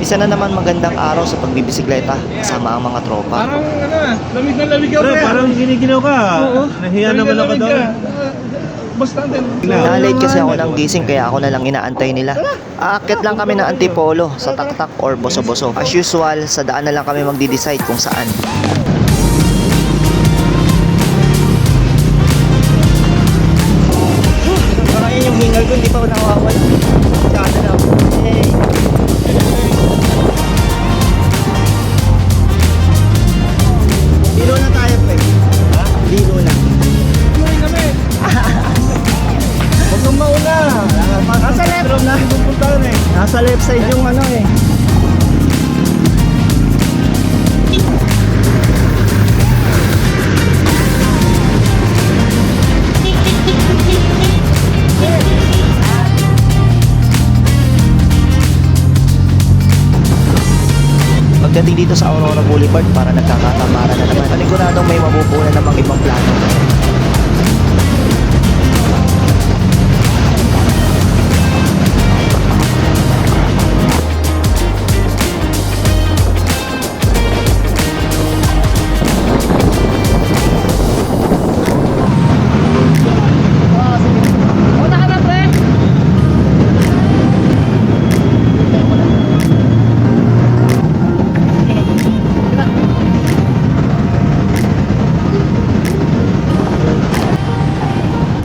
Isa na naman magandang araw sa pagbibisikleta kasama ang mga tropa. Parang lamig na lamig ako. Parang giniginaw ka. Oo. Nahiya naman ako doon. Basta din. Na-late kasi ako ng gising kaya ako na lang inaantay nila. Aakyat lang kami ng Antipolo sa Taktak or Boso-Boso. As usual, sa daan na lang kami magdi-decide kung saan. Parang yun yung hingal ko, hindi pa ako nakawawala. Saan na lang. Hey. Dilo na tayo, pre. Ha? Dilo na. Tuloy kami. Huwag nung mauna. Nasa left. Nasa left side yung ano eh. Pagdating dito sa Aurora Boulevard, para nagkakatamaran na naman. Paniguradong may mapupunan namang ibang plano.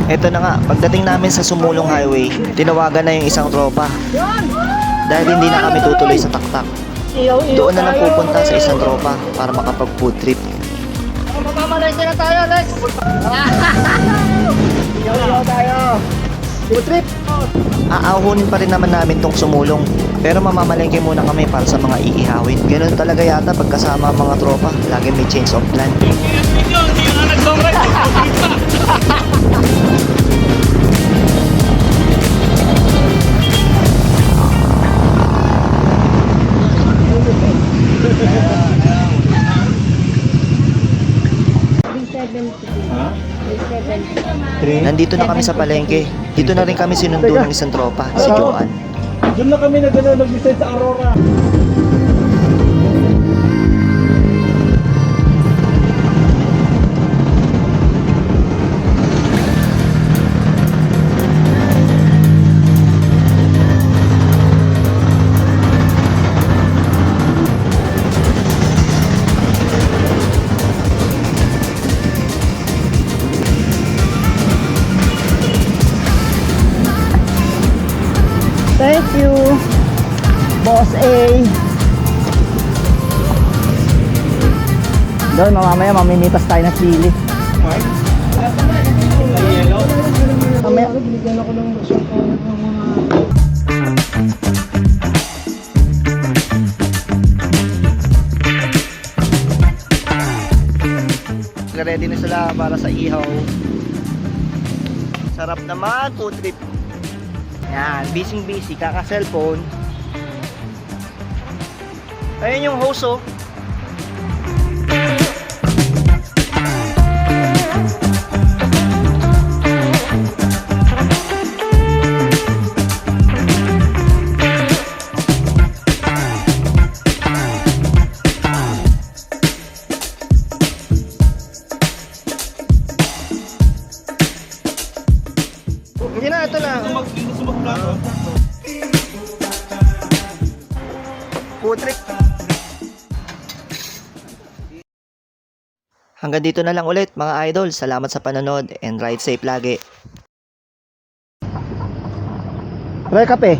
Ito na nga, pagdating namin sa Sumulong Highway, tinawagan na yung isang tropa. Dahil hindi na kami tutuloy sa Taktak. Doon na lang pupunta sa isang tropa para makapag-food trip. Mamamalengke na tayo, Lex. Iyaw tayo! Food trip! Aahunin pa rin naman namin tong Sumulong. Pero mamamalengke muna kami para sa mga iihawin. Ganun talaga yata pagkasama ang mga tropa. Lagi may change of plan. Nandito na kami sa palengke. Dito na rin kami sinundo ng isang tropa, si Joan. Doon na kami nag-decide sa Aurora. Thank you, Boss A. Doon, mamaya mamimitas tayo ng sili. Mamaya. Binigyan ako ng sangkalan ng mga... Ready na sila para sa ihaw. Sarap naman, food trip. Yan, busy, kaka-cellphone. Ayun yung host, oh. Hindi na, ito na. Food trip. Hanggang dito na lang ulit mga idol. Salamat sa panonood and ride safe lagi. Pre, kape.